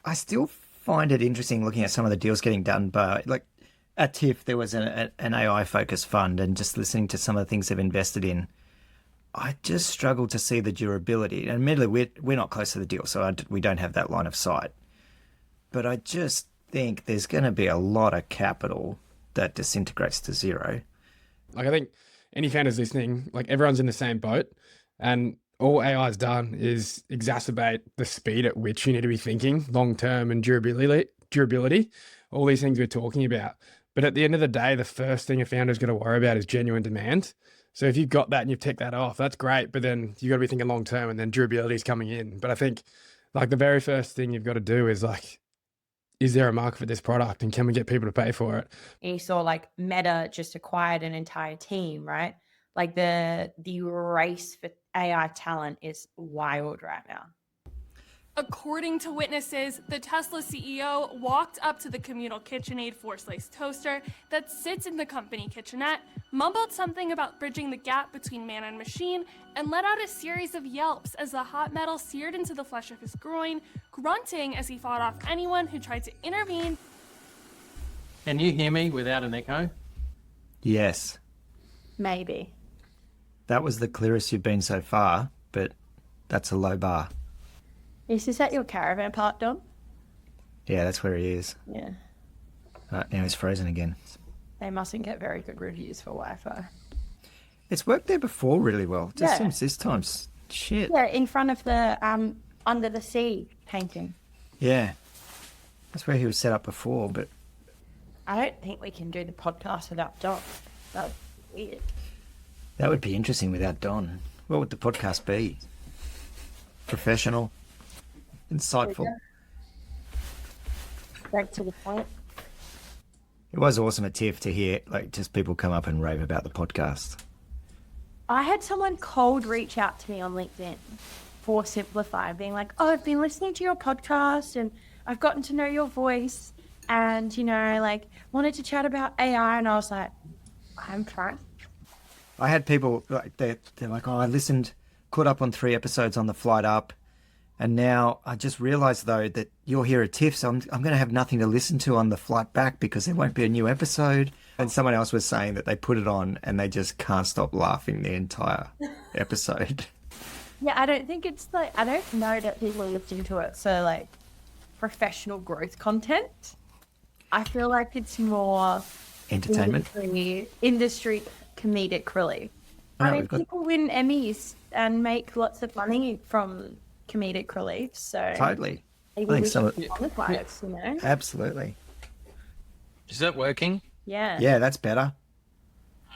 I still find it interesting looking at some of the deals getting done. But like at TIFF, there was an AI focused fund, and just listening to some of the things they've invested in, I just struggle to see the durability. And admittedly, we're not close to the deal, so we don't have that line of sight. But I just think there's going to be a lot of capital that disintegrates to zero. Like I think any founders listening, like everyone's in the same boat, and all AI has done is exacerbate the speed at which you need to be thinking long term and durability, all these things we're talking about. But at the end of the day, the first thing a founder's got to worry about is genuine demand. So if you've got that and you've ticked that off, that's great. But then you got to be thinking long term, and then durability is coming in. But I think like the very first thing you've got to do is like, is there a market for this product, and can we get people to pay for it? You saw like Meta just acquired an entire team, right? Like the race for AI talent is wild right now. According to witnesses, the Tesla CEO walked up to the communal KitchenAid force-laced toaster that sits in the company kitchenette, mumbled something about bridging the gap between man and machine, and let out a series of yelps as the hot metal seared into the flesh of his groin, grunting as he fought off anyone who tried to intervene. Can you hear me without an echo? Yes. Maybe. That was the clearest you've been so far, but that's a low bar. Is this at your caravan park, Dom? Yeah, that's where he is. Yeah. Now he's frozen again. They mustn't get very good reviews for Wi-Fi. It's worked there before really well. Just Yeah. seems this time's shit. Yeah, in front of the Under the Sea painting. Yeah. That's where he was set up before, but I don't think we can do the podcast without Dom. That's weird. that would be interesting without Don. What would the podcast be? Professional? Insightful? Straight to the point. It was awesome at TIFF to hear like just people come up and rave about the podcast. I had someone cold reach out to me on LinkedIn for Simplify, being like, oh, I've been listening to your podcast and I've gotten to know your voice and, you know, like wanted to chat about AI. And I was like, I'm fine. I had people like they're like, oh, I listened, caught up on 3 episodes on the flight up, and now I just realised though that you're here at TIFF, so I'm going to have nothing to listen to on the flight back because there won't be a new episode. And someone else was saying that they put it on and they just can't stop laughing the entire episode. Yeah, I don't think it's like, I don't know that people are listening to it for like professional growth content. I feel like it's more Entertainment. industry comedic relief. I mean, people win Emmys and make lots of money from comedic relief, so Totally. I think some of- qualifiers, you know? Absolutely. Is that working? Yeah. Yeah, that's better.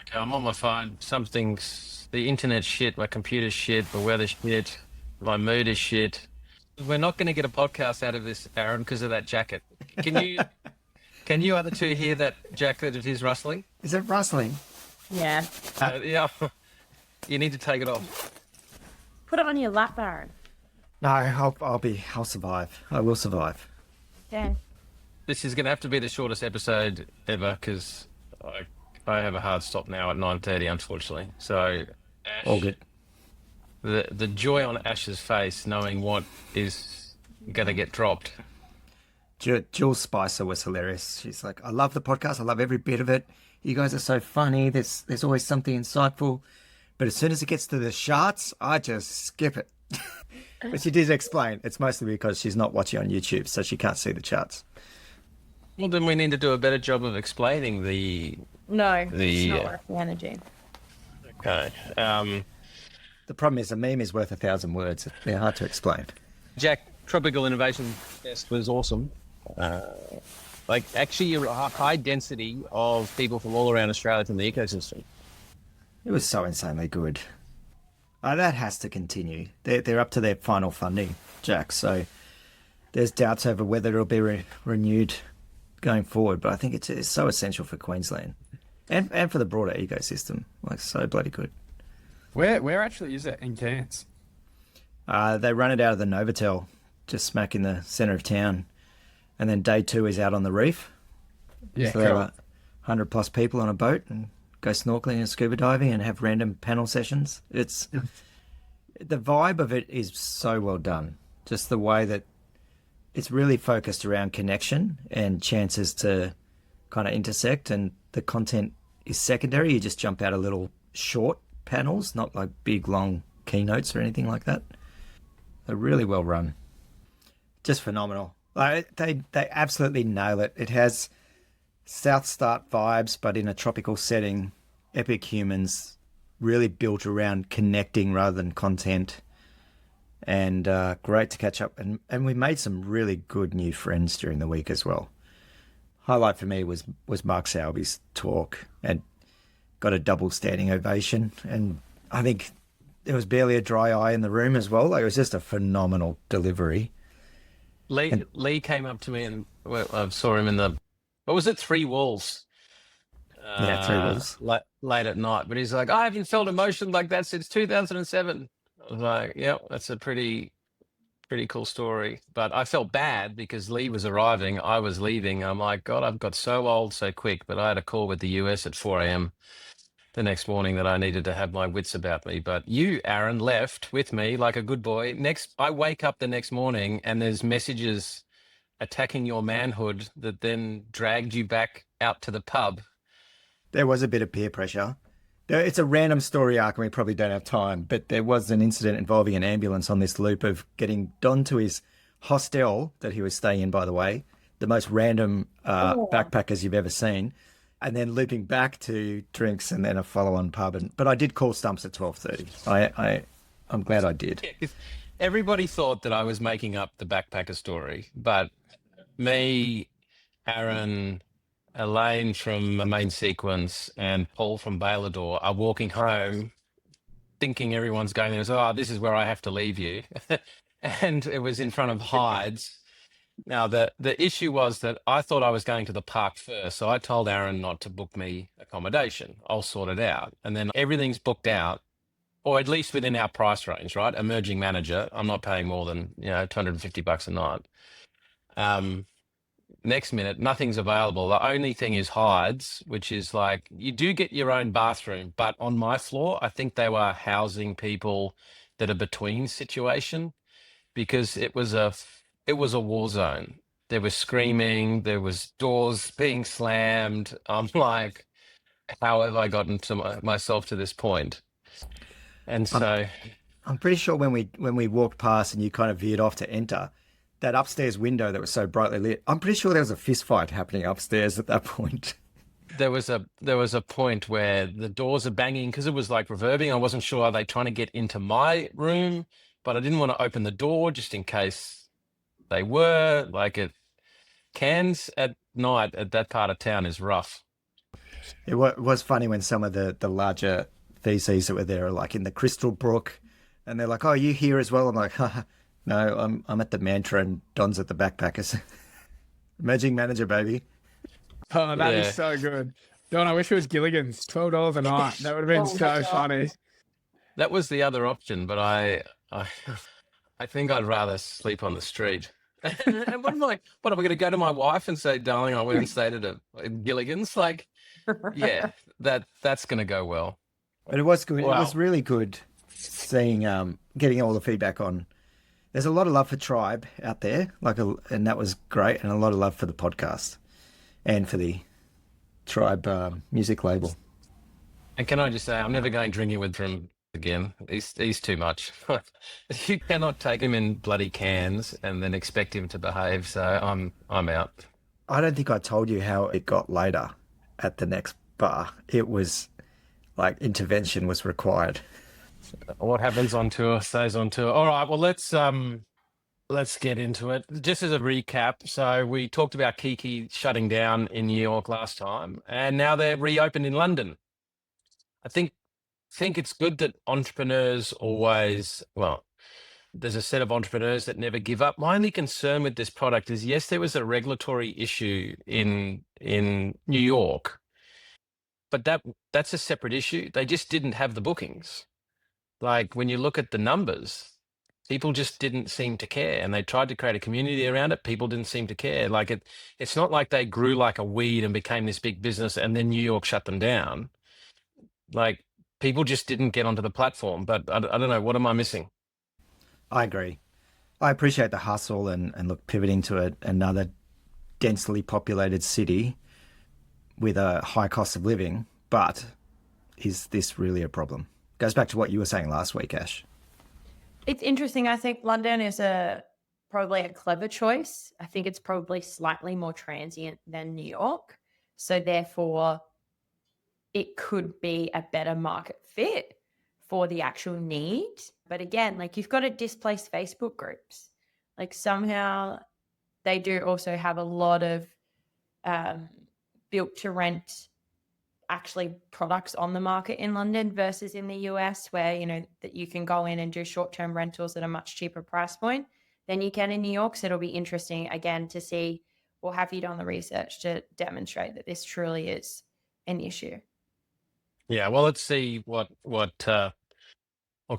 Okay, I'm on my phone. Something's the internet shit, my computer's shit, the weather shit, my mood is shit. We're not going to get a podcast out of this, Aaron, because of that jacket. Can you other two hear that jacket? It is rustling. Is it rustling? Yeah. Yeah, you need to take it off. Put it on your lap, Baron. No, I'll survive. I will survive. Yeah. This is going to have to be the shortest episode ever because I have a hard stop now at 9:30, unfortunately. So, Ash, All good. the joy on Ash's face, knowing what is going to get dropped. Jules Spicer was hilarious. She's like, I love the podcast. I love every bit of it. You guys are so funny. There's always something insightful. But as soon as it gets to the charts, I just skip it. But she did explain it's mostly because she's not watching on YouTube, so she can't see the charts. Well, then we need to do a better job of explaining the. No, it's not worth the energy. Okay. The problem is a meme is worth 1,000 words. They're hard to explain. Jack, Tropical Innovation Fest was awesome. Like actually a high density of people from all around Australia from the ecosystem. It was so insanely good. That has to continue. They're up to their final funding, Jack, so there's doubts over whether it'll be renewed going forward, but I think it's so essential for Queensland and for the broader ecosystem. Like, so bloody good. Where actually is it in Cairns? They run it out of the Novotel, just smack in the centre of town, and then day 2 is out on the reef. Yeah, So there are 100 plus people on a boat and go snorkeling and scuba diving and have random panel sessions. The vibe of it is so well done. Just the way that it's really focused around connection and chances to kind of intersect, and the content is secondary. You just jump out a little short panels, not like big long keynotes or anything like that. They're really well run, just phenomenal. Like, they absolutely nail it. It has South Start vibes, but in a tropical setting. Epic Humans, really built around connecting rather than content, and great to catch up. And we made some really good new friends during the week as well. Highlight for me was Mark Selby's talk, and got a double standing ovation. And I think there was barely a dry eye in the room as well. Like, it was just a phenomenal delivery. Lee came up to me and I saw him in the, what was it, Three Walls? Yeah, Three Wolves. Late at night, but he's like, I haven't felt emotion like that since 2007. I was like, yep, that's a pretty cool story. But I felt bad because Lee was arriving, I was leaving. I'm like, God, I've got so old so quick. But I had a call with the US at 4 a.m. the next morning that I needed to have my wits about me. But you, Aaron, left with me like a good boy. I wake up the next morning and there's messages attacking your manhood that then dragged you back out to the pub. There was a bit of peer pressure. It's a random story arc and we probably don't have time, but there was an incident involving an ambulance on this loop of getting Don to his hostel that he was staying in, by the way, the most random backpackers you've ever seen, and then looping back to drinks and then a follow-on pub. But I did call Stumps at 12:30. I'm glad I did. Yeah, 'cause everybody thought that I was making up the backpacker story, but me, Aaron, Elaine from the main sequence, and Paul from Bailador are walking home thinking everyone's going there. Oh, this is where I have to leave you. And it was in front of Hyde's. Now, the issue was that I thought I was going to the park first. So I told Aaron not to book me accommodation. I'll sort it out. And then everything's booked out, or at least within our price range, right? Emerging manager. I'm not paying more than, $250 a night. Next minute, nothing's available. The only thing is Hyde's, which is like, you do get your own bathroom, but on my floor, I think they were housing people that are between situation, because it was a war zone. There was screaming, there was doors being slammed. I'm like, how have I gotten to myself to this point? And so I'm pretty sure when we walked past and you kind of veered off to enter, that upstairs window that was so brightly lit, I'm pretty sure there was a fist fight happening upstairs at that point. there was a point where the doors are banging because it was like reverbing. I wasn't sure, are they trying to get into my room? But I didn't want to open the door just in case they were. Like, Cairns at night at that part of town is rough. It was funny when some of the larger VCs that were there are like in the Crystal Brook, and they're like, "Oh, you here as well?" I'm like, haha. No, I'm at the Mantra and Don's at the Backpackers. Emerging manager, baby. Oh, that is so good. Don, I wish it was Gilligan's. $12 a night. That would have been so funny. That was the other option, but I think I'd rather sleep on the street. And what am I going to go to my wife and say, darling, I went and stayed at Gilligan's? Like, yeah, that's going to go well. But it was good. Wow. It was really good seeing, getting all the feedback on. There's a lot of love for Tribe out there, and that was great, and a lot of love for the podcast and for the Tribe music label. And can I just say, I'm never going drinking with him again. He's too much. You cannot take him in bloody cans and then expect him to behave. So I'm out. I don't think I told you how it got later at the next bar. It was like intervention was required. What happens on tour stays on tour. All right, well, let's get into it. Just as a recap, so we talked about Kiki shutting down in New York last time, and now they're reopened in London. I think it's good that entrepreneurs always, well, there's a set of entrepreneurs that never give up. My only concern with this product is, yes, there was a regulatory issue in New York, but that's a separate issue. They just didn't have the bookings. Like, when you look at the numbers, people just didn't seem to care, and they tried to create a community around it. People didn't seem to care. Like, it's not like they grew like a weed and became this big business and then New York shut them down. Like, people just didn't get onto the platform. But I don't know, what am I missing? I agree. I appreciate the hustle and look, pivoting to another densely populated city with a high cost of living, but is this really a problem? Goes back to what you were saying last week, Ash. It's interesting. I think London is probably a clever choice. I think it's probably slightly more transient than New York. So therefore, it could be a better market fit for the actual need. But again, like you've got to displace Facebook groups. Like somehow they do also have a lot of built to rent actually products on the market in London versus in the US, where that you can go in and do short-term rentals at a much cheaper price point than you can in New York. So it'll be interesting again to see, or have you done the research to demonstrate that this truly is an issue? Yeah, well, let's see what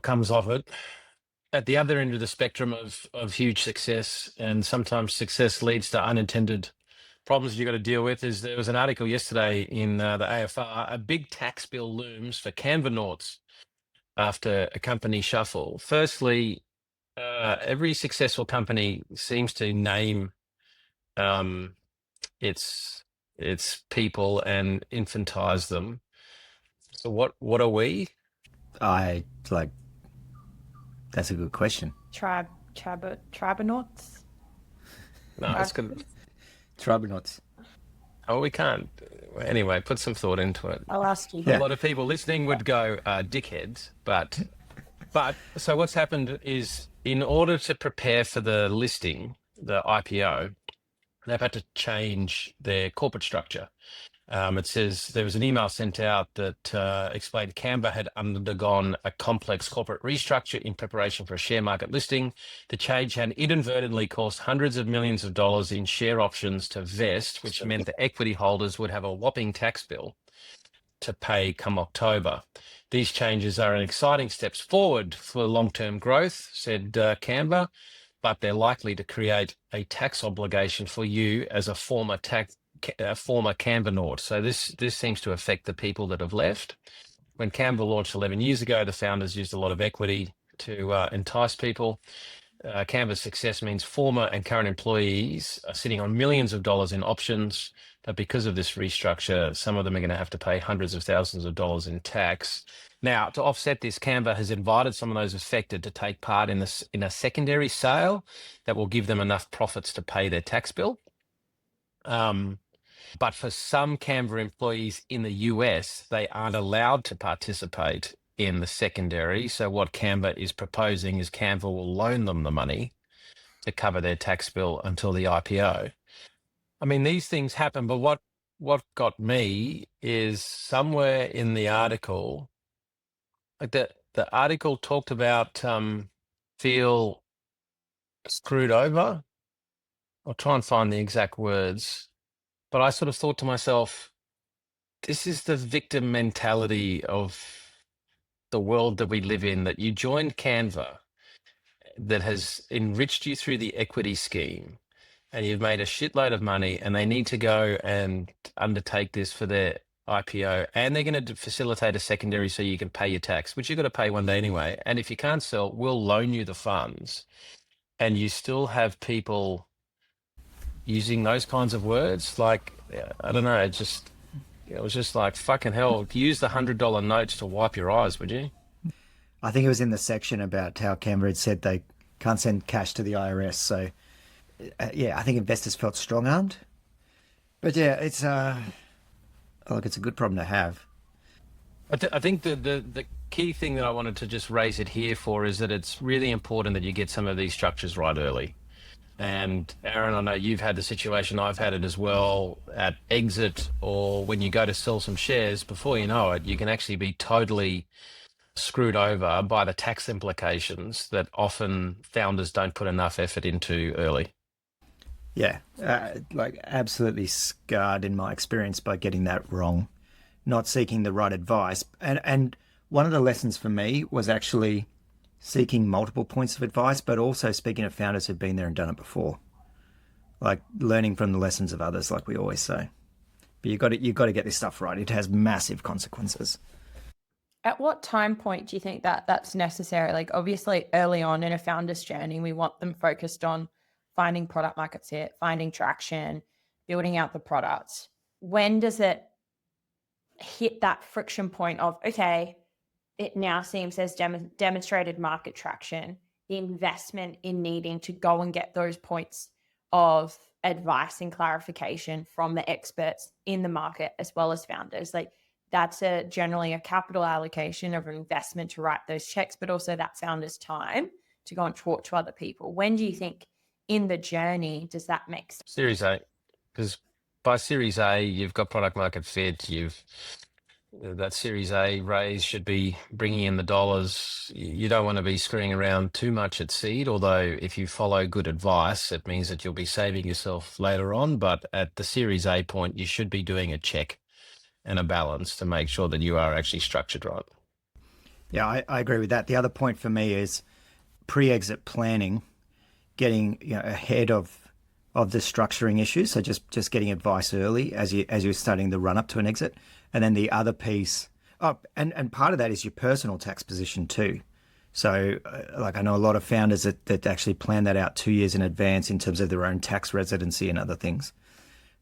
comes of it. At the other end of the spectrum of huge success, and sometimes success leads to unintended problems you got to deal with, is there was an article yesterday in the AFR, a big tax bill looms for Canva noughts after a company shuffle. Firstly, every successful company seems to name its people and infantize them. So what are we? I like. That's a good question. Tribonauts? No, it's good. Tribunauts. Oh, we can't. Anyway, put some thought into it. I'll ask you. Yeah. A lot of people listening would go dickheads, but so what's happened is, in order to prepare for the listing, the IPO, they've had to change their corporate structure. It says there was an email sent out that explained Canva had undergone a complex corporate restructure in preparation for a share market listing. The change had inadvertently cost hundreds of millions of dollars in share options to vest, which meant that equity holders would have a whopping tax bill to pay come October. These changes are an exciting steps forward for long-term growth, said Canva, but they're likely to create a tax obligation for you as a former Canva naut. So this seems to affect the people that have left. When Canva launched 11 years ago, the founders used a lot of equity to entice people. Canva's success means former and current employees are sitting on millions of dollars in options, but because of this restructure, some of them are going to have to pay hundreds of thousands of dollars in tax. Now, to offset this, Canva has invited some of those affected to take part in a secondary sale that will give them enough profits to pay their tax bill. But for some Canva employees in the US, they aren't allowed to participate in the secondary. So what Canva is proposing is Canva will loan them the money to cover their tax bill until the IPO. I mean, these things happen, but what got me is somewhere in the article, like the article talked about feel screwed over. I'll try and find the exact words, but I sort of thought to myself, this is the victim mentality of the world that we live in, that you joined Canva that has enriched you through the equity scheme, and you've made a shitload of money, and they need to go and undertake this for their IPO, and they're going to facilitate a secondary so you can pay your tax, which you've got to pay one day anyway. And if you can't sell, we'll loan you the funds. And you still have people using those kinds of words. Like, I don't know, it was just like, fucking hell, use the $100 notes to wipe your eyes, would you? I think it was in the section about how Canva had said they can't send cash to the IRS. So, yeah, I think investors felt strong-armed. But yeah, it's look, it's a good problem to have. I think the key thing that I wanted to just raise it here for is that it's really important that you get some of these structures right early. And Aaron, I know you've had the situation, I've had it as well at exit, or when you go to sell some shares, before you know it, you can actually be totally screwed over by the tax implications that often founders don't put enough effort into early. Yeah, like absolutely scarred in my experience by getting that wrong, not seeking the right advice. And one of the lessons for me was actually seeking multiple points of advice, but also speaking to founders who've been there and done it before, like learning from the lessons of others, like we always say. But you've got to get this stuff right. It has massive consequences. At what time point do you think that that's necessary? Like, obviously, early on in a founder's journey, we want them focused on finding product market fit, finding traction, building out the product. When does it hit that friction point of, okay, it now seems there's demonstrated market traction, the investment in needing to go and get those points of advice and clarification from the experts in the market as well as founders? Like, that's generally a capital allocation of an investment to write those checks, but also that founder's time to go and talk to other people. When do you think in the journey does that make sense? Series A, because by Series A, you've got product market fit. That Series A raise should be bringing in the dollars. You don't want to be screwing around too much at seed, although if you follow good advice, it means that you'll be saving yourself later on. But at the Series A point, you should be doing a check and a balance to make sure that you are actually structured right. Yeah, I agree with that. The other point for me is pre-exit planning, getting ahead of the structuring issues. So just getting advice early as you're studying the run up to an exit. And then the other piece, and part of that is your personal tax position too. So like I know a lot of founders that actually plan that out 2 years in advance in terms of their own tax residency and other things.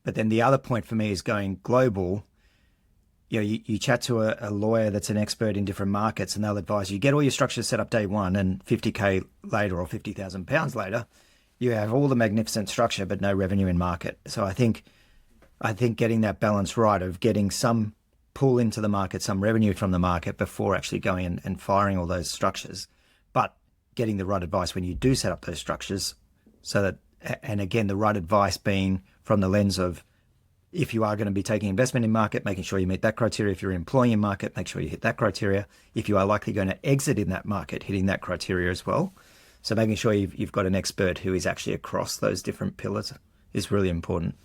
But then the other point for me is going global. You chat to a lawyer that's an expert in different markets and they'll advise you get all your structures set up day one, and 50K later or £50,000 later, you have all the magnificent structure but no revenue in market. So I think getting that balance right of getting some pull into the market, some revenue from the market before actually going and firing all those structures, but getting the right advice when you do set up those structures, so that, and again, the right advice being from the lens of, if you are going to be taking investment in market, making sure you meet that criteria. If you're employing in market, make sure you hit that criteria. If you are likely going to exit in that market, hitting that criteria as well. So making sure you've got an expert who is actually across those different pillars is really important.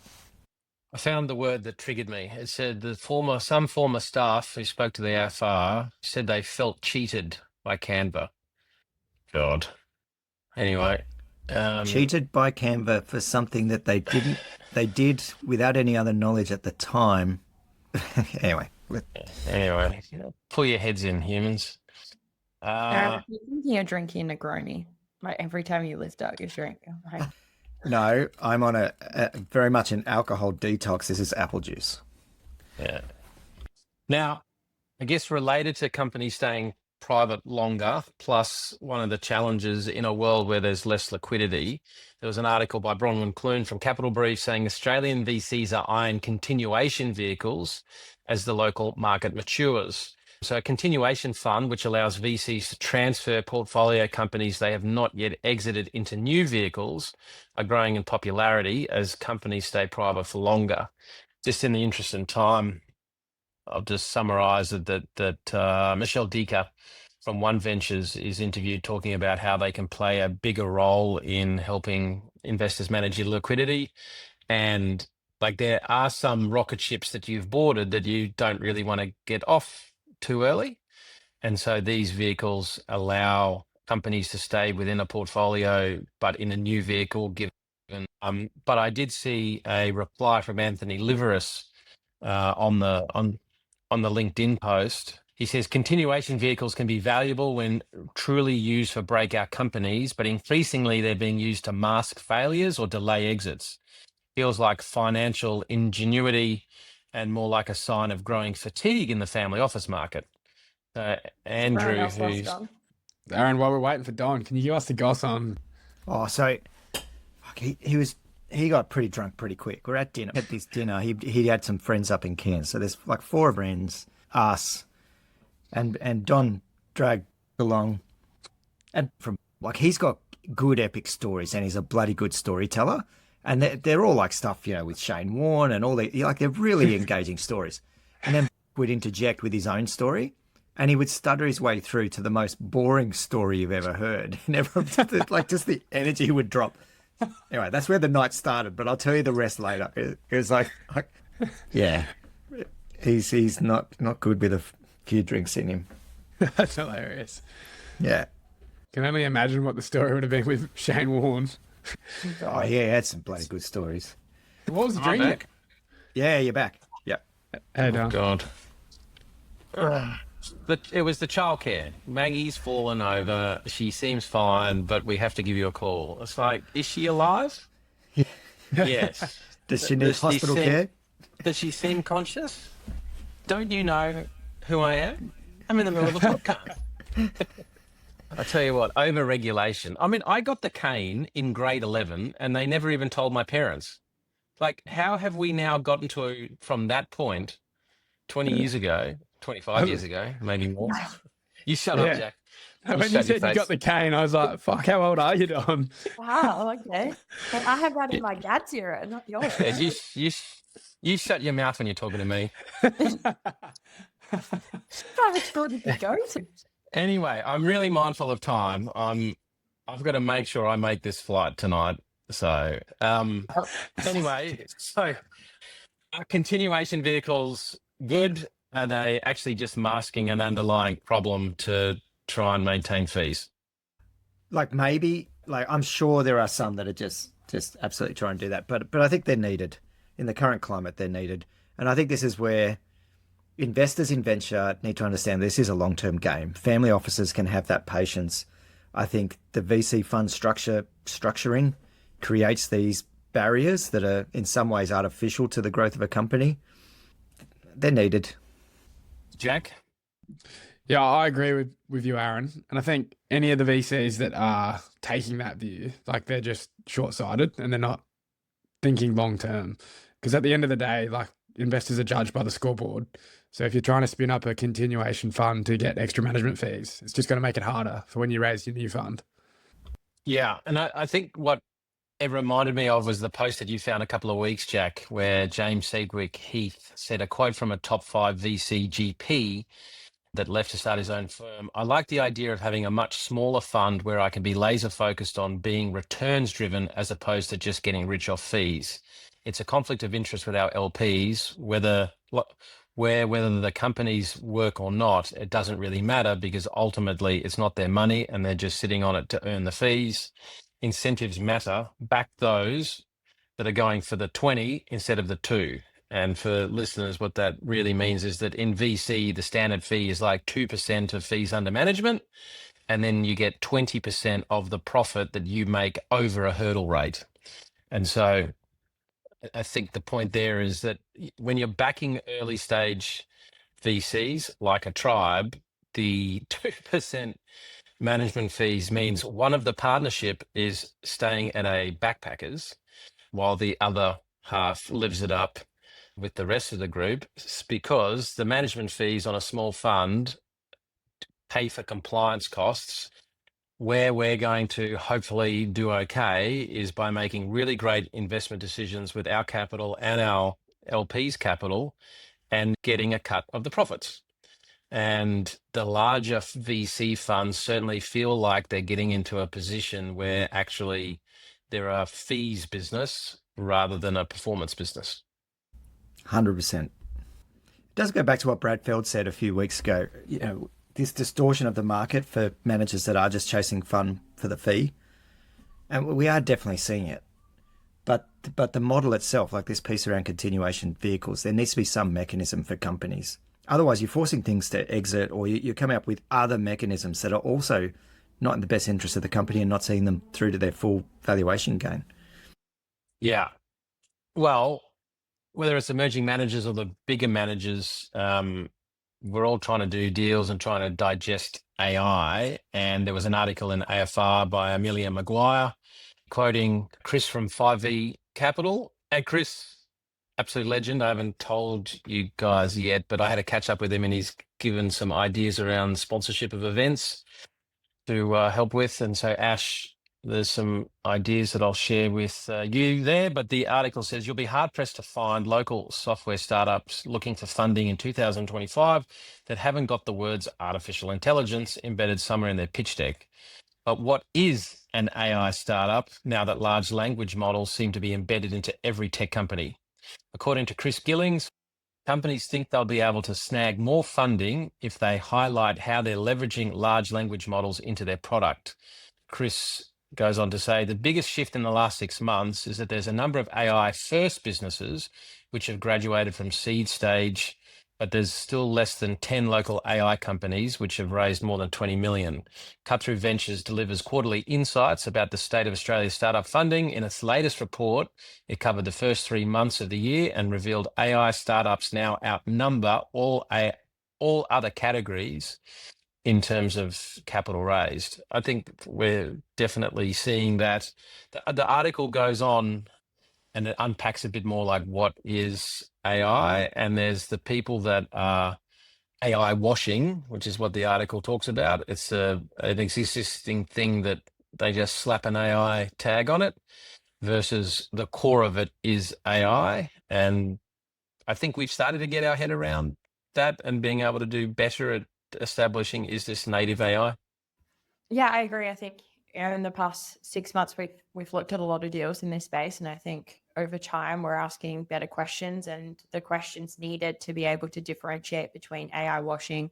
I found the word that triggered me. It said some former staff who spoke to the AFR said they felt cheated by Canva. God. Anyway. Cheated by Canva for something that they did without any other knowledge at the time. Anyway, pull your heads in, humans. You're thinking of drinking Negroni. Like every time you lift up, you're drinking. Like, no, I'm on a very much an alcohol detox. This is apple juice. Yeah. Now, I guess related to companies staying private longer, plus one of the challenges in a world where there's less liquidity, there was an article by Bronwyn Clune from Capital Brief saying Australian VCs are eyeing continuation vehicles as the local market matures. So a continuation fund, which allows VCs to transfer portfolio companies they have not yet exited into new vehicles, are growing in popularity as companies stay private for longer. Just in the interest of time, I'll just summarize that Michelle Decker from One Ventures is interviewed talking about how they can play a bigger role in helping investors manage your liquidity. And like there are some rocket ships that you've boarded that you don't really want to get off too early. And so these vehicles allow companies to stay within a portfolio, but in a new vehicle given. But I did see a reply from Anthony Liveris on the LinkedIn post. He says continuation vehicles can be valuable when truly used for breakout companies, but increasingly they're being used to mask failures or delay exits. Feels like financial ingenuity and more like a sign of growing fatigue in the family office market. Andrew, who's Aaron, while we're waiting for Don, can you give us the goss on? Oh, so he got pretty drunk pretty quick. We're at dinner. At this dinner, he had some friends up in Cairns. So there's like 4 friends, us, and Don dragged along. And from like he's got good epic stories, and he's a bloody good storyteller. And they're all like stuff, with Shane Warne and all they're really engaging stories. And then would interject with his own story, and he would stutter his way through to the most boring story you've ever heard. Never like just the energy would drop. Anyway, that's where the night started, but I'll tell you the rest later. It was like yeah, he's not good with a few drinks in him. That's hilarious. Yeah. Can only imagine what the story would have been with Shane Warne. Oh, yeah, he had some bloody good stories. What was the drink? Yeah, you're back. Yeah. Hey, Don. God. But it was the childcare. Maggie's fallen over. She seems fine, but we have to give you a call. It's like, is she alive? Yes. Does she need hospital care? Does she seem conscious? Don't you know who I am? I'm in the middle of a podcast. I tell you what, over-regulation. I mean, I got the cane in grade 11 and they never even told my parents. Like, how have we now gotten to from that point 20 years ago, 25 years ago, maybe more? You shut up, Yeah. Jack. When you shut your said you got face. the cane, I was like, fuck, how old are you, Dom? Wow, okay. But I have that in my dad's era, not yours. Yeah, you shut your mouth when you're talking to me. Private school did you go to? Anyway, I'm really mindful of time. I've got to make sure I make this flight tonight. So, anyway, so are continuation vehicles good? Are they actually just masking an underlying problem to try and maintain fees? Like maybe, like I'm sure there are some that are just absolutely trying to do that, but I think they're needed in the current climate. They're needed, and I think this is where investors in venture need to understand this is a long-term game. Family offices can have that patience. I think the VC fund structuring creates these barriers that are in some ways artificial to the growth of a company. They're needed. Jack? Yeah, I agree with you, Aaron. And I think any of the VCs that are taking that view, like they're just short-sighted and they're not thinking long-term. Because at the end of the day, like investors are judged by the scoreboard. So if you're trying to spin up a continuation fund to get extra management fees, it's just going to make it harder for when you raise your new fund. Yeah, and I think what it reminded me of was the post that you found a couple of weeks, Jack, where James Sedgwick Heath said a quote from a top 5 VC GP that left to start his own firm. I like the idea of having a much smaller fund where I can be laser focused on being returns driven as opposed to just getting rich off fees. It's a conflict of interest with our LPs, whether the companies work or not, it doesn't really matter because ultimately it's not their money and they're just sitting on it to earn the fees. Incentives matter. Back those that are going for the 20 instead of the 2. And for listeners, what that really means is that in VC, the standard fee is like 2% of fees under management. And then you get 20% of the profit that you make over a hurdle rate. And so I think the point there is that when you're backing early stage VCs like a tribe, the 2% management fees means one of the partnership is staying at a backpackers while the other half lives it up with the rest of the group, because the management fees on a small fund pay for compliance costs. Where we're going to hopefully do okay is by making really great investment decisions with our capital and our LP's capital and getting a cut of the profits. And the larger VC funds certainly feel like they're getting into a position where actually there are fees business rather than a performance business. 100%. It does go back to what Brad Feld said a few weeks ago. You know, this distortion of the market for managers that are just chasing fun for the fee. And we are definitely seeing it. But the model itself, like this piece around continuation vehicles, there needs to be some mechanism for companies. Otherwise, you're forcing things to exit, or you're coming up with other mechanisms that are also not in the best interest of the company and not seeing them through to their full valuation gain. Yeah. Well, whether it's emerging managers or the bigger managers, we're all trying to do deals and trying to digest AI. And there was an article in AFR by Amelia Maguire quoting Chris from 5V Capital. And Chris, absolute legend. I haven't told you guys yet, but I had a catch up with him and he's given some ideas around sponsorship of events to help with. And so, Ash, there's some ideas that I'll share with you there, but the article says you'll be hard pressed to find local software startups looking for funding in 2025 that haven't got the words artificial intelligence embedded somewhere in their pitch deck. But what is an AI startup now that large language models seem to be embedded into every tech company? According to Chris Gillings, companies think they'll be able to snag more funding if they highlight how they're leveraging large language models into their product. Chris goes on to say the biggest shift in the last 6 months is that there's a number of AI first businesses which have graduated from seed stage but there's still less than 10 local AI companies which have raised more than 20 million. Cut Through Ventures delivers quarterly insights about the state of Australia's startup funding. In its latest report, it covered the first 3 months of the year and revealed AI startups now outnumber all other categories in terms of capital raised. I think we're definitely seeing that. The article goes on and it unpacks a bit more like what is AI, and there's the people that are AI washing, which is what the article talks about. It's an existing thing that they just slap an AI tag on it, versus the core of it is AI. And I think we've started to get our head around that and being able to do better at establishing, is this native AI? Yeah, I agree. I think in the past 6 months, we've looked at a lot of deals in this space, and I think over time we're asking better questions, and the questions needed to be able to differentiate between AI washing,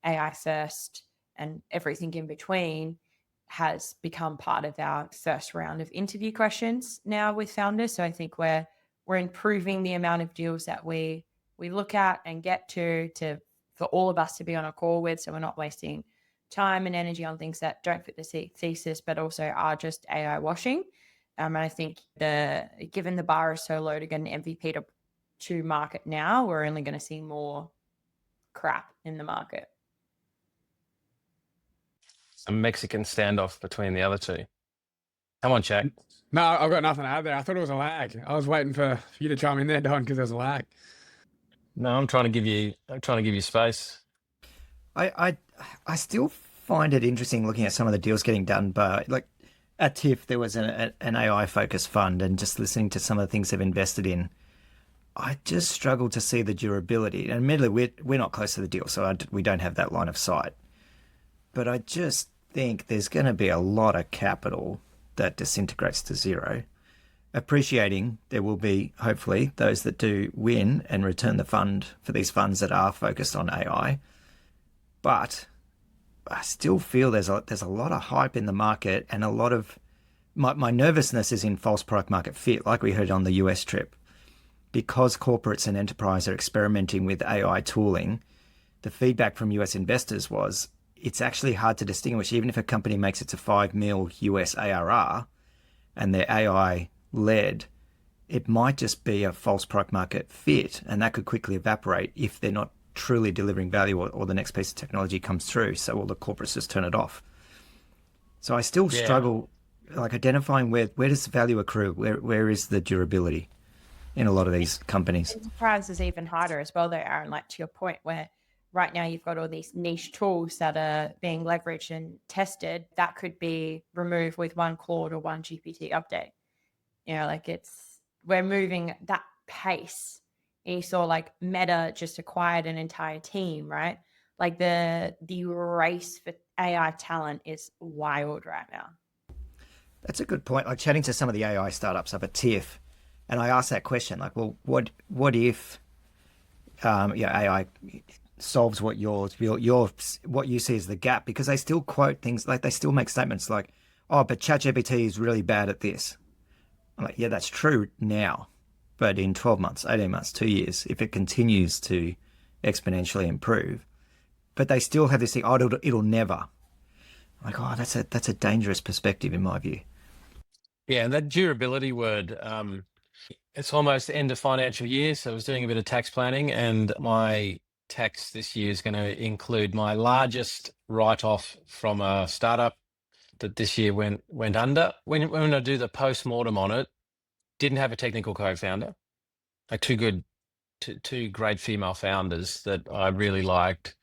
AI first, and everything in between has become part of our first round of interview questions now with founders. So I think we're improving the amount of deals that we look at and get to for all of us to be on a call with, so we're not wasting time and energy on things that don't fit the thesis, but also are just AI washing. And I think given the bar is so low to get an MVP to market now, we're only going to see more crap in the market. A Mexican standoff between the other two. Come on, Jack. No, I've got nothing to add there. I thought it was a lag. I was waiting for you to chime in there, Don, because there's a lag. No, I'm trying to give you space. I still find it interesting looking at some of the deals getting done, but like at TIFF there was an AI focused fund, and just listening to some of the things they've invested in, I just struggle to see the durability. And admittedly, we're not close to the deal, so we don't have that line of sight. But I just think there's going to be a lot of capital that disintegrates to zero. Appreciating there will be, hopefully, those that do win and return the fund for these funds that are focused on AI. But I still feel there's a lot of hype in the market, and a lot of my nervousness is in false product market fit, like we heard on the US trip. Because corporates and enterprise are experimenting with AI tooling, the feedback from US investors was it's actually hard to distinguish, even if a company makes it to 5 mil US ARR and they're AI led, it might just be a false product market fit, and that could quickly evaporate if they're not truly delivering value, or the next piece of technology comes through, so all the corporates just turn it off. So I still struggle like identifying where does the value accrue, where is the durability in a lot of these companies. Enterprise is even harder as well though, Aaron, like to your point, where right now you've got all these niche tools that are being leveraged and tested that could be removed with one Claude or one GPT update. Like we're moving that pace. And you saw like Meta just acquired an entire team, right? Like the race for AI talent is wild right now. That's a good point. Like chatting to some of the AI startups up at TIFF, and I asked that question, like, well, what if AI solves what what you see as the gap? Because they still quote things, like they still make statements like, oh, but ChatGPT is really bad at this. I'm like, yeah, that's true now, but in 12 months, 18 months, 2 years, if it continues to exponentially improve, but they still have this thing, oh, it'll never. I'm like, oh, that's a dangerous perspective in my view. Yeah, and that durability word, it's almost the end of financial year, so I was doing a bit of tax planning, and my tax this year is going to include my largest write-off from a startup that this year went under. When I do the post-mortem on it, didn't have a technical co-founder, like two great female founders that I really liked,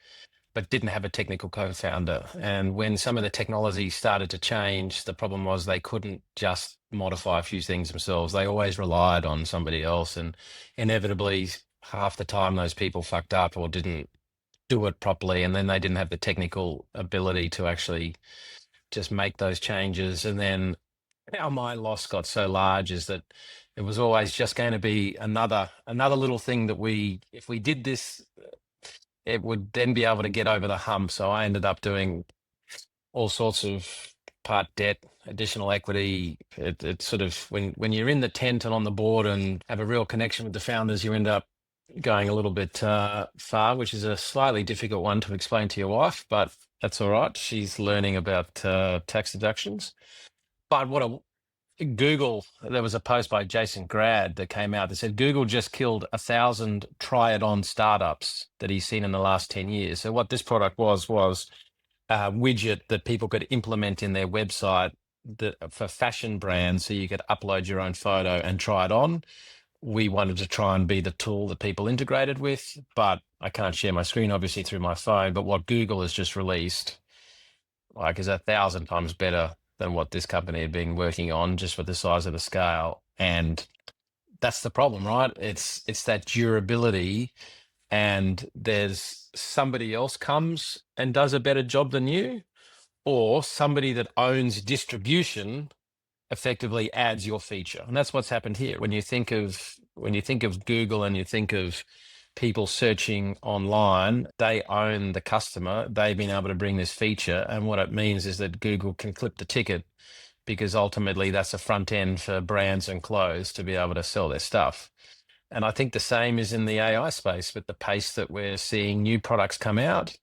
but didn't have a technical co-founder. And when some of the technology started to change, the problem was they couldn't just modify a few things themselves. They always relied on somebody else, and inevitably half the time those people fucked up or didn't do it properly, and then they didn't have the technical ability to actually just make those changes. And then how my loss got so large is that it was always just going to be another little thing that if we did this, it would then be able to get over the hump. So I ended up doing all sorts of part debt, additional equity. It's sort of when you're in the tent and on the board and have a real connection with the founders, you end up going a little bit far, which is a slightly difficult one to explain to your wife, but that's all right. She's learning about tax deductions. But Google, there was a post by Jason Grad that came out that said Google just killed 1,000 try-it-on startups that he's seen in the last 10 years. So what this product was a widget that people could implement in their website for fashion brands, so you could upload your own photo and try it on. We wanted to try and be the tool that people integrated with, but I can't share my screen obviously through my phone. But what Google has just released, like, is 1,000 times better than what this company had been working on, just for the size of the scale. And that's the problem, right? It's that durability, and there's somebody else comes and does a better job than you, or somebody that owns distribution effectively adds your feature. And that's what's happened here. When you think of Google and you think of people searching online, they own the customer. They've been able to bring this feature, and what it means is that Google can clip the ticket, because ultimately that's a front end for brands and clothes to be able to sell their stuff. And I think the same is in the AI space with the pace that we're seeing new products come out.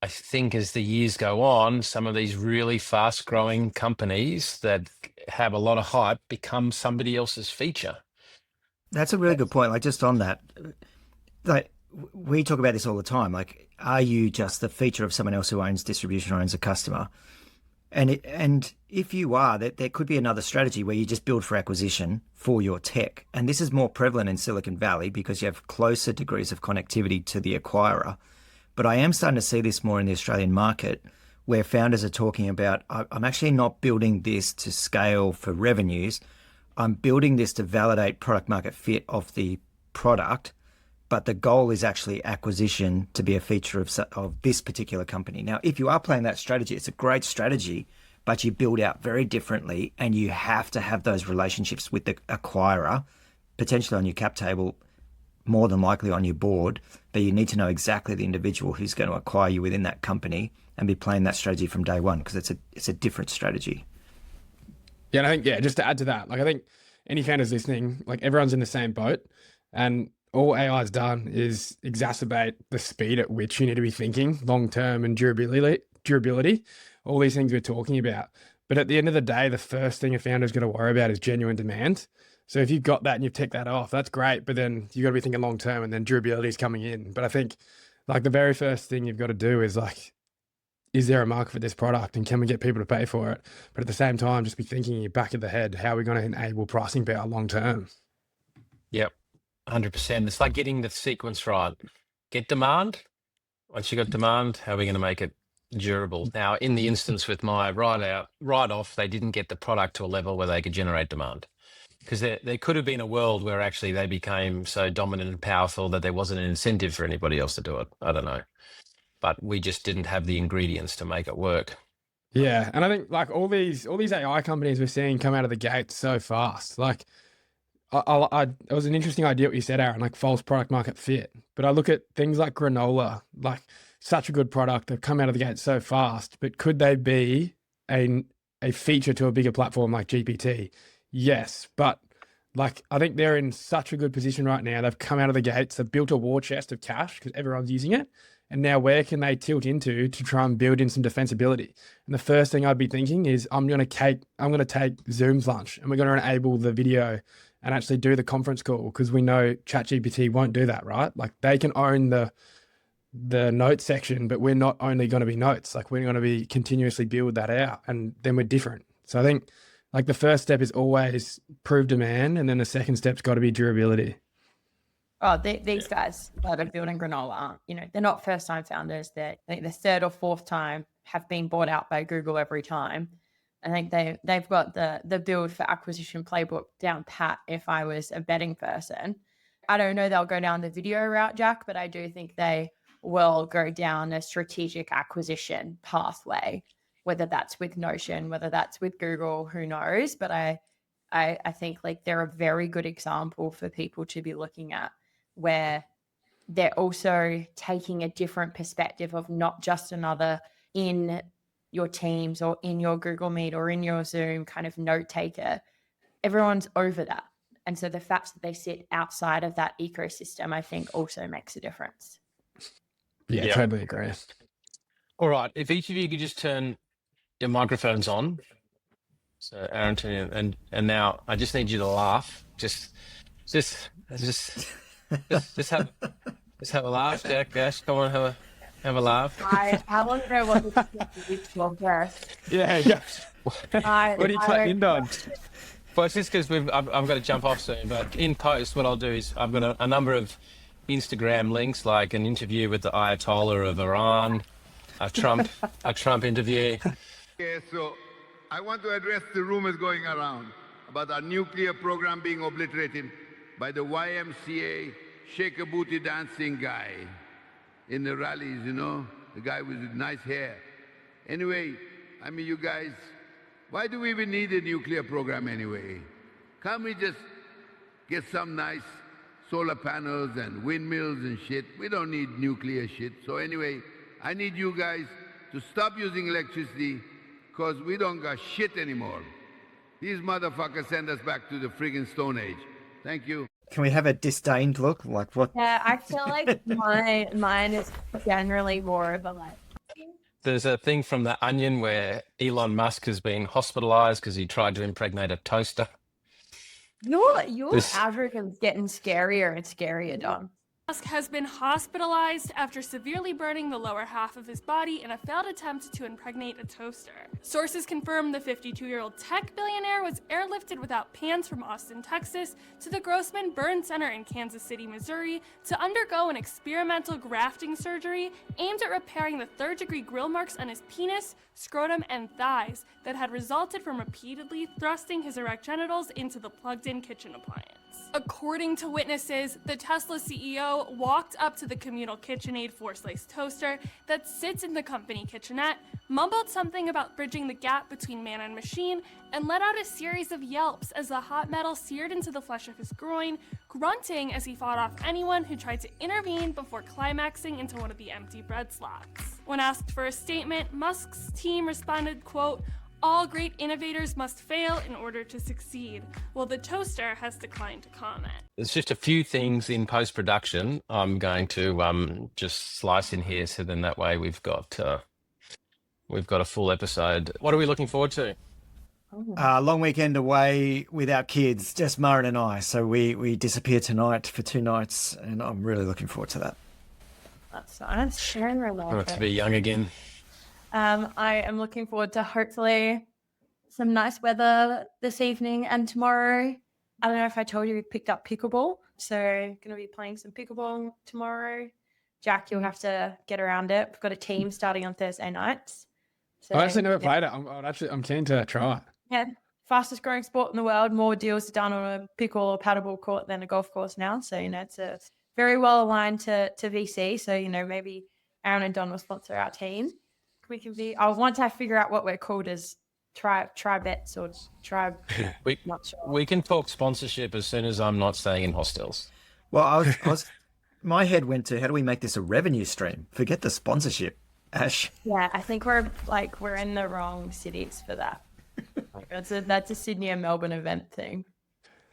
I think as the years go on, some of these really fast growing companies that have a lot of hype become somebody else's feature. That's a really good point. Like, just on that, like, we talk about this all the time. Like, are you just the feature of someone else who owns distribution or owns a customer? And if you are, that there could be another strategy where you just build for acquisition for your tech. And this is more prevalent in Silicon Valley because you have closer degrees of connectivity to the acquirer. But I am starting to see this more in the Australian market, where founders are talking about, I'm actually not building this to scale for revenues. I'm building this to validate product market fit of the product, but the goal is actually acquisition to be a feature of this particular company. Now, if you are playing that strategy, it's a great strategy, but you build out very differently, and you have to have those relationships with the acquirer, potentially on your cap table, more than likely on your board, but you need to know exactly the individual who's going to acquire you within that company and be playing that strategy from day one, because it's a different strategy. Yeah, and I think, just to add to that, like, I think any founders listening, like, everyone's in the same boat, and all AI has done is exacerbate the speed at which you need to be thinking long term and durability, all these things we're talking about. But at the end of the day, the first thing a founder's got to worry about is genuine demand. So if you've got that and you've ticked that off, that's great. But then you've got to be thinking long term, and then durability is coming in. But I think, like, the very first thing you've got to do is, like, is there a market for this product, and can we get people to pay for it? But at the same time, just be thinking in your back of the head, how are we going to enable pricing power long term? Yep, 100%. It's like getting the sequence right. Get demand. Once you got demand, how are we going to make it durable? Now, in the instance with my write-off, they didn't get the product to a level where they could generate demand, because there could have been a world where actually they became so dominant and powerful that there wasn't an incentive for anybody else to do it. I don't know. But we just didn't have the ingredients to make it work. Yeah, and I think, like, all these AI companies we're seeing come out of the gate so fast. Like, it was an interesting idea what you said, Aaron, like false product market fit. But I look at things like granola, like, such a good product. They've come out of the gate so fast, but could they be a feature to a bigger platform like GPT? Yes, but, like, I think they're in such a good position right now. They've come out of the gates, they've built a war chest of cash because everyone's using it. And now where can they tilt into to try and build in some defensibility? And the first thing I'd be thinking is, I'm going to take Zoom's lunch, and we're going to enable the video and actually do the conference call, because we know ChatGPT won't do that, right? Like, they can own the notes section, but we're not only going to be notes. Like, we're going to be continuously build that out, and then we're different. So I think, like, the first step is always prove demand, and then the second step's got to be durability. Oh, these guys that are building granola aren't, they're not first time founders. I think the third or fourth time have been bought out by Google every time. I think they've got the build for acquisition playbook down pat if I was a betting person. I don't know they'll go down the video route, Jack, but I do think they will go down a strategic acquisition pathway, whether that's with Notion, whether that's with Google, who knows. But I think, like, they're a very good example for people to be looking at, where they're also taking a different perspective of not just another in your Teams or in your Google Meet or in your Zoom kind of note taker. Everyone's over that. And so the fact that they sit outside of that ecosystem, I think also makes a difference. Yeah, Yeah. totally agree. All right. If each of you could just turn your microphones on. So Aaron, and now I just need you to laugh. Just have a laugh, Jack. Ash, come on, have a laugh. How long ago was it? Well, first. Yeah, yeah. What What are you cutting on? Well, it's just because I've got to jump off soon. But in post, what I'll do is I've got a number of Instagram links, like an interview with the Ayatollah of Iran, a Trump interview. Yeah, so I want to address the rumors going around about our nuclear program being obliterated by the YMCA Shaker Booty dancing guy in the rallies, you know, the guy with nice hair. Anyway, I mean, you guys, why do we even need a nuclear program anyway? Can't we just get some nice solar panels and windmills and shit? We don't need nuclear shit. So anyway, I need you guys to stop using electricity because we don't got shit anymore. These motherfuckers send us back to the friggin' Stone Age. Thank you. Can we have a disdained look? Like what? Yeah, I feel like mine is generally more of a like. There's a thing from The Onion where Elon Musk has been hospitalized because he tried to impregnate a toaster. Your This- algorithm's getting scarier and scarier, Don. Musk has been hospitalized after severely burning the lower half of his body in a failed attempt to impregnate a toaster. Sources confirm the 52-year-old tech billionaire was airlifted without pants from Austin, Texas, to the Grossman Burn Center in Kansas City, Missouri, to undergo an experimental grafting surgery aimed at repairing the third-degree grill marks on his penis, scrotum, and thighs that had resulted from repeatedly thrusting his erect genitals into the plugged-in kitchen appliance. According to witnesses, the Tesla CEO walked up to the communal KitchenAid four-slice toaster that sits in the company kitchenette, mumbled something about bridging the gap between man and machine, and let out a series of yelps as the hot metal seared into the flesh of his groin, grunting as he fought off anyone who tried to intervene before climaxing into one of the empty bread slats. When asked for a statement, Musk's team responded, quote, "All great innovators must fail in order to succeed," while the toaster has declined to comment. There's just a few things in post-production I'm going to just slice in here, so then that way we've got a full episode. What are we looking forward to? Long weekend away with our kids, just Maren and I. So we disappear tonight for 2 nights, and I'm really looking forward to that. That's nice. Sharing I want to be young again. I am looking forward to hopefully some nice weather this evening and tomorrow. I don't know if I told you we picked up pickleball, so going to be playing some pickleball tomorrow. Jack, you'll have to get around it. We've got a team starting on Thursday nights. So, I actually never yeah. played it. I'm keen to try it. Yeah, fastest growing sport in the world. More deals are done on a pickle or paddleball court than a golf course now. So, it's a very well aligned to VC. So, maybe Aaron and Don will sponsor our team. We can be, once I figure out what we're called as tri-bets or tribe. Not sure. We can talk sponsorship as soon as I'm not staying in hostels. Well, I was my head went to how do we make this a revenue stream? Forget the sponsorship, Ash. Yeah, I think we're in the wrong cities for that. That's a Sydney and Melbourne event thing.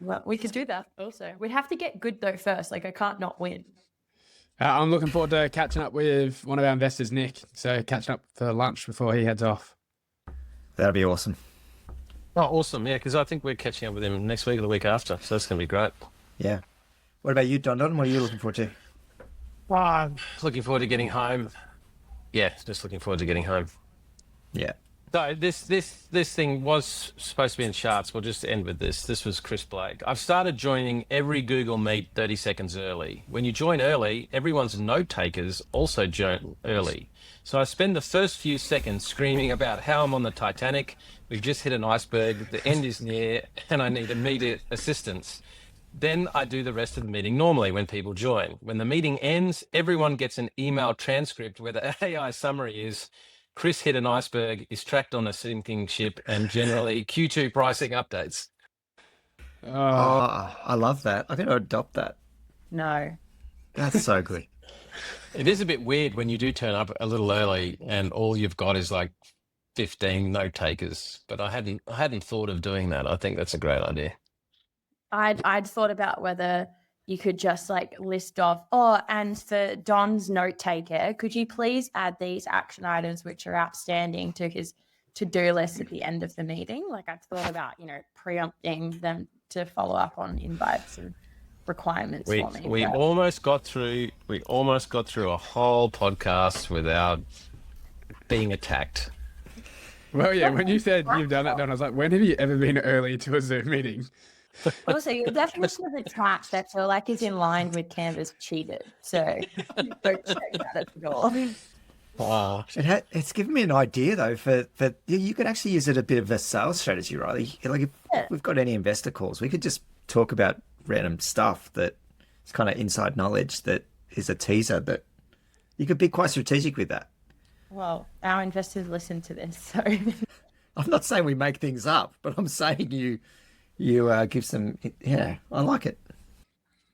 Well, we could do that also. We'd have to get good though first. I can't not win. I'm looking forward to catching up with one of our investors, Nick. So catching up for lunch before he heads off. That'd be awesome. Oh, awesome. Yeah, because I think we're catching up with him next week or the week after. So that's going to be great. Yeah. What about you, Don? What are you looking forward to? Looking forward to getting home. Yeah, just looking forward to getting home. Yeah. So this thing was supposed to be in charts. We'll just end with this. This was Chris Blake. I've started joining every Google Meet 30 seconds early. When you join early, everyone's note takers also join early. So I spend the first few seconds screaming about how I'm on the Titanic. We've just hit an iceberg. The end is near, and I need immediate assistance. Then I do the rest of the meeting normally when people join. When the meeting ends, everyone gets an email transcript where the AI summary is, Chris hit an iceberg, is tracked on a sinking ship, and generally Q2 pricing updates. Oh, I love that. I think I'll adopt that. No. That's so good. It is a bit weird when you do turn up a little early and all you've got is like 15 note takers. But I hadn't thought of doing that. I think that's a great idea. I'd thought about whether you could just like list off, and for Don's note taker, could you please add these action items which are outstanding to his to-do list at the end of the meeting? Like I've thought about, preempting them to follow up on invites and requirements for me. We almost got through a whole podcast without being attacked. Well, yeah, when you said you've done that, Don, I was like, when have you ever been early to a Zoom meeting? Also, your definition of attached, I feel like, is in line with Canva's cheated. So don't check that at the door. Wow. It's given me an idea though for you could actually use it a bit of a sales strategy, right? Like if we've got any investor calls, we could just talk about random stuff that is kind of inside knowledge that is a teaser that you could be quite strategic with that. Well, our investors listen to this, so I'm not saying we make things up, but I'm saying you give some. Yeah, I like it.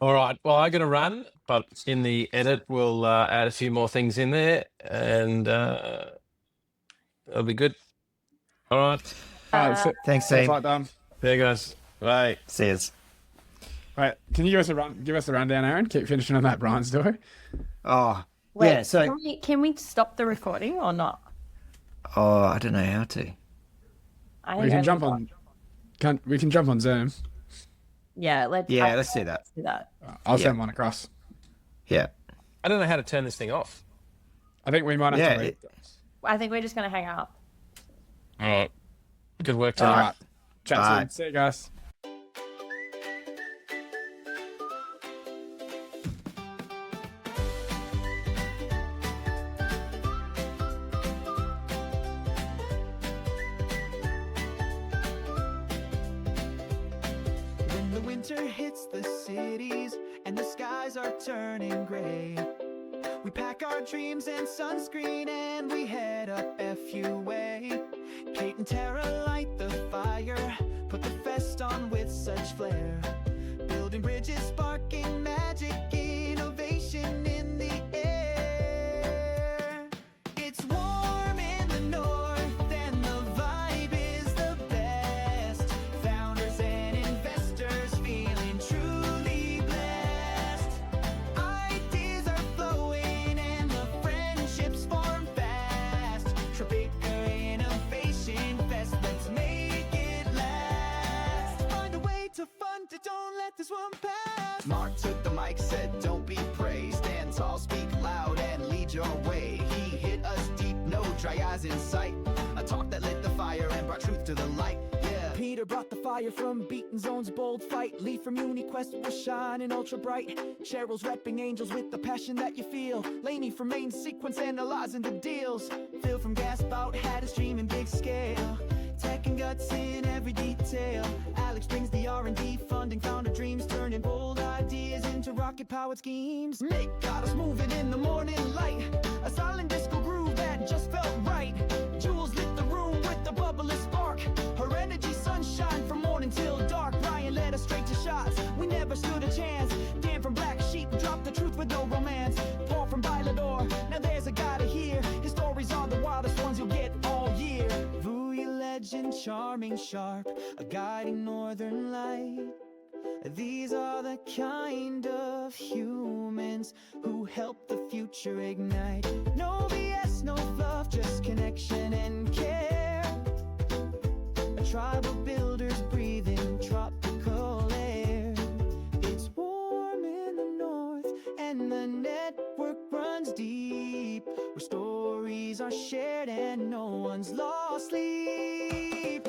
All right. Well, I'm going to run, but in the edit, we'll add a few more things in there, and it'll be good. All right. All right, so, Thanks, so team. far, Don. There you guys. Bye. See yous. Right, can you give us a rundown, Aaron? Keep finishing on that Brian story. Oh, wait, yeah. So, can we stop the recording or not? I don't know how to. We can jump on. We can jump on Zoom. Yeah, let's do that. do that. I'll send one across. Yeah. I don't know how to turn this thing off. I think we might have to wait. I think we're just going to hang up. All right. Good work, All tonight. right. Chat Bye. soon. See you guys. When the winter hits the cities and the skies are turning gray, we pack our dreams and sunscreen and we head up FU way. Kate and Tara light the fire, put the fest on with such flair, building bridges, sparking magic, innovation in the air. It's warm in the north and the vibe is the best. Founders and investors feeling truly blessed. Ideas are flowing and the friendships form fast. Tribeca Innovation Fest, let's make it last. Find a way to fund it, don't let this one pass. Mark took the mic, said don't be praised. Stand tall, speak loud and lead your way. He hit us deep, no dry eyes in sight. A talk that lit the fire and brought truth to the light. Yeah. Peter brought the fire from Beaten Zone's bold fight. Lee from UniQuest was shining ultra bright. Cheryl's repping angels with the passion that you feel. Laney from main sequence analyzing the deals. Phil from Gas Bout had his dream in big scale. Tech and guts in every detail. Alex brings the R&D funding, founder dreams, turning bold ideas into rocket-powered schemes. Nick got us moving in the morning light. A silent disco groove that just felt right. Jules lit the room with the bubbly spark. Her energy sunshine from morning till dark. Ryan led us straight to shots. We never stood a chance. Dan from Black Sheep dropped the truth with no romance. Paul from Bailador, now there's a guy to hear. His stories are the wildest ones you'll get all year. Vuya legend, charming, sharp, a guiding northern light. These are the kind of humans who help the future ignite. No BS, no fluff, just connection and care. A tribe of builders breathing tropical air. It's warm in the north and the network runs deep, where stories are shared and no one's lost sleep.